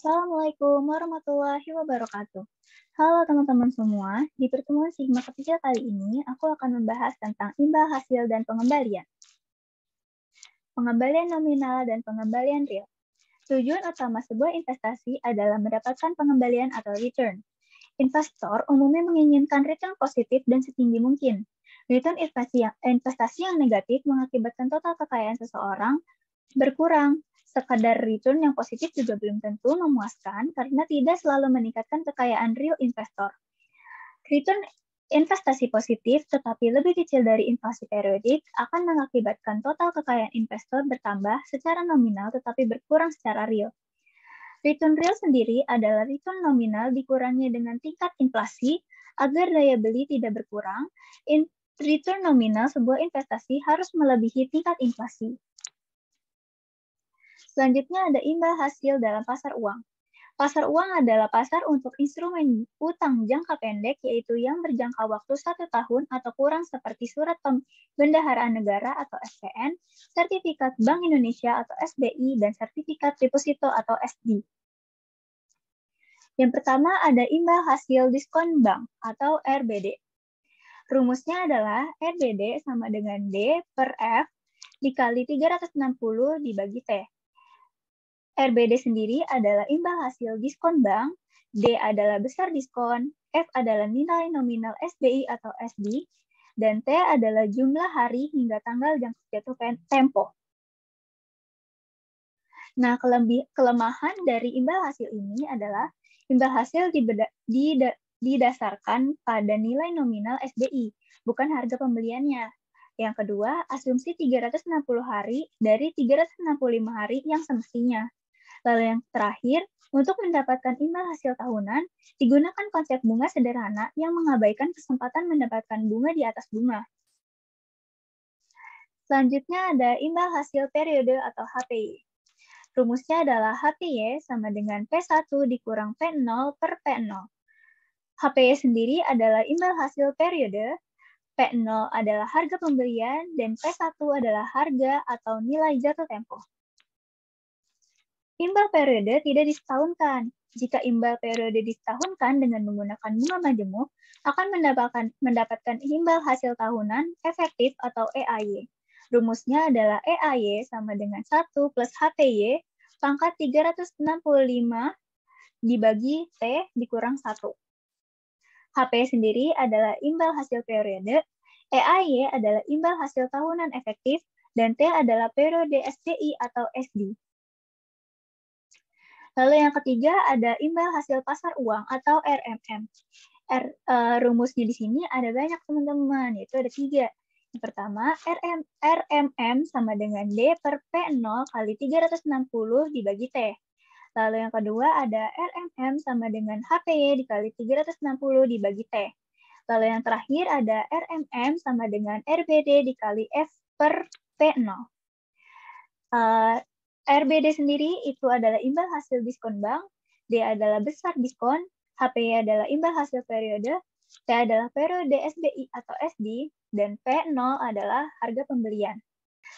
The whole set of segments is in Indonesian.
Assalamualaikum warahmatullahi wabarakatuh. Halo teman-teman semua, di pertemuan Sigma ketiga kali ini, aku akan membahas tentang imbal hasil dan pengembalian. Pengembalian nominal dan pengembalian real. Tujuan utama sebuah investasi adalah mendapatkan pengembalian atau return. Investor umumnya menginginkan return positif dan setinggi mungkin. Return investasi yang negatif mengakibatkan total kekayaan seseorang berkurang. Sekadar return yang positif juga belum tentu memuaskan karena tidak selalu meningkatkan kekayaan real investor. Return investasi positif tetapi lebih kecil dari inflasi periodik akan mengakibatkan total kekayaan investor bertambah secara nominal tetapi berkurang secara real. Return real sendiri adalah return nominal dikurangi dengan tingkat inflasi agar daya beli tidak berkurang. Return nominal sebuah investasi harus melebihi tingkat inflasi. Selanjutnya ada imbal hasil dalam pasar uang. Pasar uang adalah pasar untuk instrumen utang jangka pendek, yaitu yang berjangka waktu 1 tahun atau kurang seperti surat pembendaharaan negara atau SPN, sertifikat Bank Indonesia atau SBI, dan sertifikat deposito atau SD. Yang pertama ada imbal hasil diskon bank atau RBD. Rumusnya adalah RBD sama dengan D per F dikali 360 dibagi T. RBD sendiri adalah imbal hasil diskon bank, D adalah besar diskon, F adalah nilai nominal SBI atau SD, dan T adalah jumlah hari hingga tanggal jatuh tempo. Nah, kelemahan dari imbal hasil ini adalah imbal hasil didasarkan pada nilai nominal SBI, bukan harga pembeliannya. Yang kedua, asumsi 360 hari dari 365 hari yang semestinya. Lalu yang terakhir, untuk mendapatkan imbal hasil tahunan, digunakan konsep bunga sederhana yang mengabaikan kesempatan mendapatkan bunga di atas bunga. Selanjutnya ada imbal hasil periode atau HPY. Rumusnya adalah HPY sama dengan P1 dikurang P0 per P0. HPY sendiri adalah imbal hasil periode, P0 adalah harga pembelian, dan P1 adalah harga atau nilai jatuh tempo. Imbal periode tidak disetahunkan. Jika imbal periode disetahunkan dengan menggunakan bunga majemuk, akan mendapatkan imbal hasil tahunan efektif atau EAY. Rumusnya adalah EAY sama dengan 1 plus HPY pangkat 365 dibagi T dikurang 1. HPY sendiri adalah imbal hasil periode, EAY adalah imbal hasil tahunan efektif, dan T adalah periode SBI atau SD. Lalu yang ketiga ada imbal hasil pasar uang atau RMM. Rumusnya di sini ada banyak teman-teman, yaitu ada 3. Yang pertama, RMM sama dengan D per P0 kali 360 dibagi T. Lalu yang kedua ada RMM sama dengan HPY dikali 360 dibagi T. Lalu yang terakhir ada RMM sama dengan RBD dikali F per P0. RBD sendiri itu adalah imbal hasil diskon bank, D adalah besar diskon, HPY adalah imbal hasil periode, T adalah periode SBI atau SD, dan P0 adalah harga pembelian.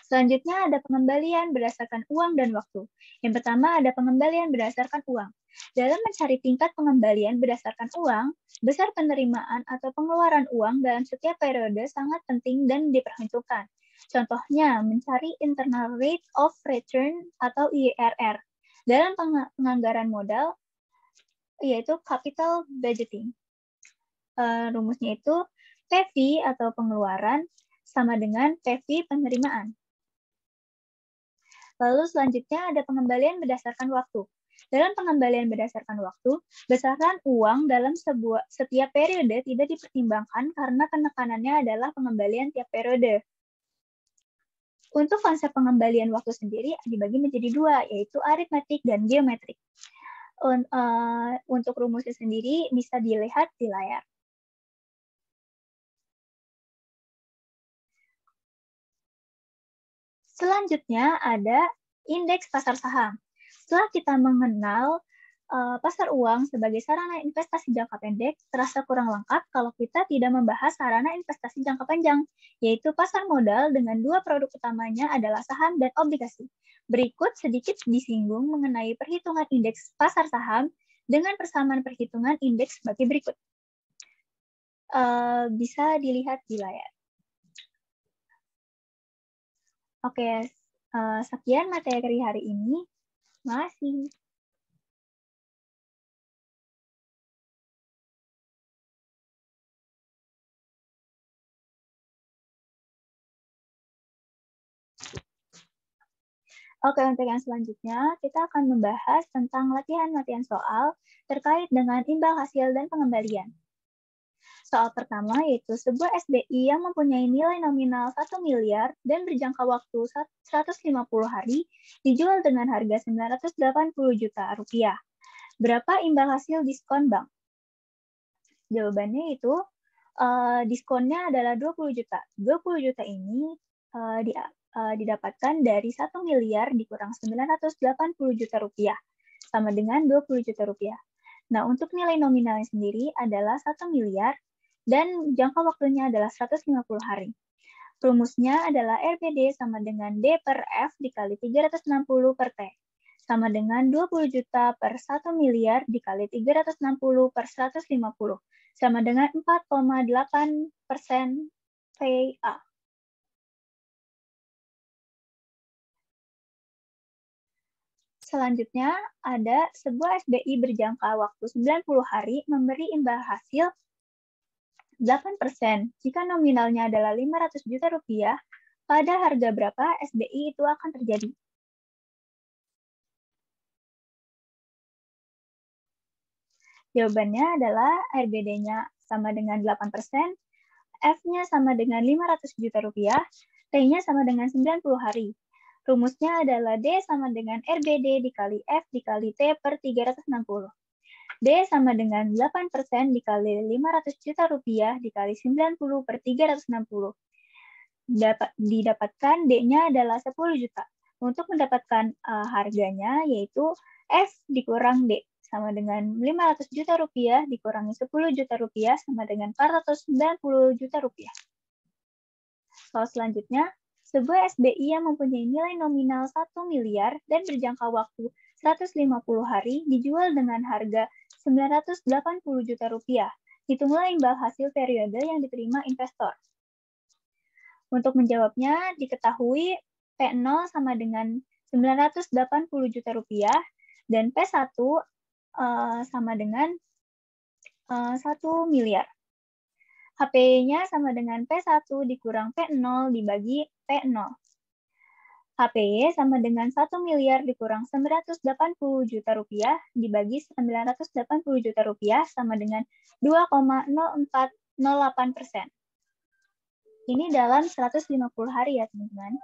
Selanjutnya ada pengembalian berdasarkan uang dan waktu. Yang pertama ada pengembalian berdasarkan uang. Dalam mencari tingkat pengembalian berdasarkan uang, besar penerimaan atau pengeluaran uang dalam setiap periode sangat penting dan diperhitungkan. Contohnya, mencari internal rate of return atau IRR dalam penganggaran modal, yaitu capital budgeting. Rumusnya itu PV atau pengeluaran sama dengan PV penerimaan. Lalu selanjutnya ada pengembalian berdasarkan waktu. Dalam pengembalian berdasarkan waktu, besaran uang dalam setiap periode tidak dipertimbangkan karena penekanannya adalah pengembalian tiap periode. Untuk konsep pengembalian waktu sendiri dibagi menjadi 2, yaitu aritmetik dan geometrik. Untuk rumusnya sendiri bisa dilihat di layar. Selanjutnya ada indeks pasar saham. Setelah kita mengenal pasar uang sebagai sarana investasi jangka pendek terasa kurang lengkap kalau kita tidak membahas sarana investasi jangka panjang, yaitu pasar modal dengan dua produk utamanya adalah saham dan obligasi. Berikut sedikit disinggung mengenai perhitungan indeks pasar saham dengan persamaan perhitungan indeks sebagai berikut. Bisa dilihat di layar. Oke, sekian materi hari ini. Makasih. Oke, untuk yang selanjutnya, kita akan membahas tentang latihan-latihan soal terkait dengan imbal hasil dan pengembalian. Soal pertama yaitu sebuah SBI yang mempunyai nilai nominal 1 miliar dan berjangka waktu 150 hari dijual dengan harga 980 juta rupiah. Berapa imbal hasil diskon bank? Jawabannya itu diskonnya adalah 20 juta. 20 juta ini didapatkan dari 1 miliar dikurang 980 juta rupiah, sama dengan 20 juta rupiah. Nah, untuk nilai nominalnya sendiri adalah 1 miliar dan jangka waktunya adalah 150 hari. Rumusnya adalah RBD sama dengan D per F dikali 360 per T, sama dengan 20 juta per 1 miliar dikali 360 per 150, sama dengan 4,8% PA. Selanjutnya, ada sebuah SBI berjangka waktu 90 hari memberi imbal hasil 8%. Jika nominalnya adalah 500 juta rupiah, pada harga berapa SBI itu akan terjadi? Jawabannya adalah RBD-nya sama dengan 8%, F-nya sama dengan 500 juta rupiah, T-nya sama dengan 90 hari. Rumusnya adalah D sama dengan RBD dikali F dikali T per 360. D sama dengan 8% dikali 500 juta rupiah dikali 90 per 360. Didapatkan D-nya adalah 10 juta. Untuk mendapatkan harganya yaitu F dikurang D sama dengan 500 juta rupiah dikurangi 10 juta rupiah sama dengan 490 juta rupiah. Soal selanjutnya, sebuah SBI yang mempunyai nilai nominal 1 miliar dan berjangka waktu 150 hari dijual dengan harga 980 juta rupiah. Hitunglah imbal hasil periode yang diterima investor. Untuk menjawabnya, diketahui P0 sama dengan 980 juta rupiah dan P1 sama dengan 1 miliar. HP-nya sama dengan P1 dikurang P0 dibagi P0. HPY sama dengan 1 miliar dikurang 980 juta rupiah dibagi 980 juta rupiah sama dengan 2,0408%. Ini dalam 150 hari ya teman-teman.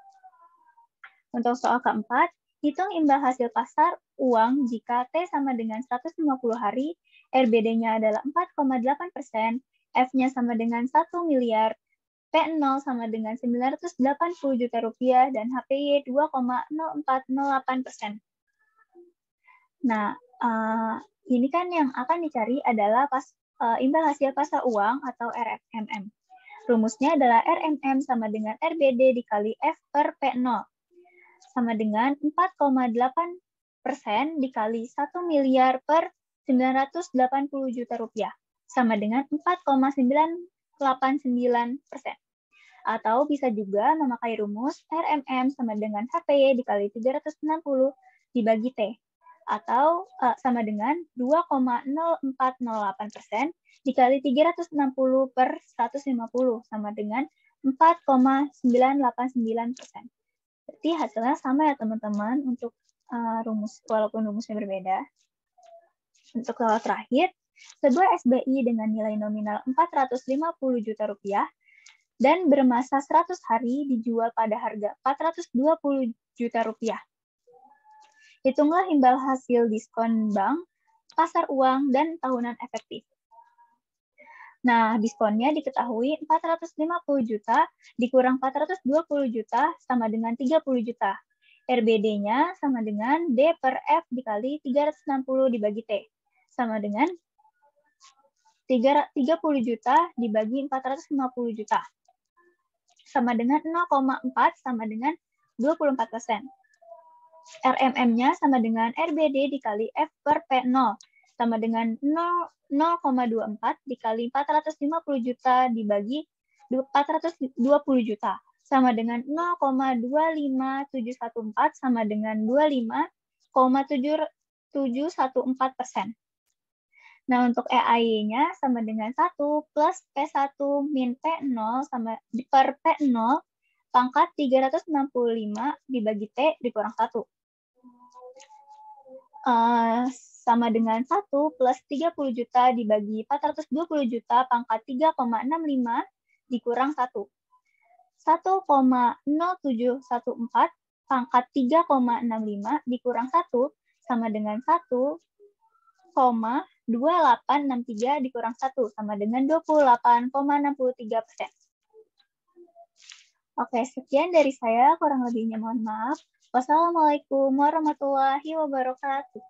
Untuk soal keempat, hitung imbal hasil pasar uang jika T sama dengan 150 hari, RBD-nya adalah 4,8%, F-nya sama dengan 1 miliar, P0 sama dengan 980 juta rupiah, dan HPY 2,0408%. Nah, ini kan yang akan dicari adalah imbal hasil pasar uang atau RMM. Rumusnya adalah RMM sama dengan RBD dikali F per P0, sama dengan 4,8% dikali 1 miliar per 980 juta rupiah, sama dengan 4,989%. Atau bisa juga memakai rumus RMM sama dengan HPY dikali 360 dibagi T. Atau sama dengan 2,0408% dikali 360 per 150 sama dengan 4,989%. Berarti hasilnya sama ya teman-teman untuk rumus, walaupun rumusnya berbeda. Untuk soal terakhir, sebuah SBI dengan nilai nominal 450 juta rupiah dan bermasa 100 hari dijual pada harga 420 juta rupiah. Hitunglah imbal hasil diskon bank, pasar uang, dan tahunan efektif. Nah, diskonnya diketahui 450 juta dikurang 420 juta sama dengan 30 juta. RBD-nya sama dengan D per F dikali 360 dibagi T. Sama dengan 30 juta dibagi 450 juta. Sama dengan 0,4 sama dengan 24%. RMM-nya sama dengan RBD dikali F per P0. Sama dengan 0,24 dikali 450 juta dibagi 420 juta. Sama dengan 0,25714 sama dengan 25,7714%. Nah, untuk EAY-nya sama dengan 1 plus P1 min P0 sama per P0 pangkat 365 dibagi T dikurang 1. Sama dengan 1 plus 30 juta dibagi 420 juta pangkat 3,65 dikurang 1. 1,0714 pangkat 3,65 dikurang 1 sama dengan 1,2863 dikurang 1 sama dengan 28,63%. Oke, sekian dari saya. Kurang lebihnya mohon maaf. Wassalamualaikum warahmatullahi wabarakatuh.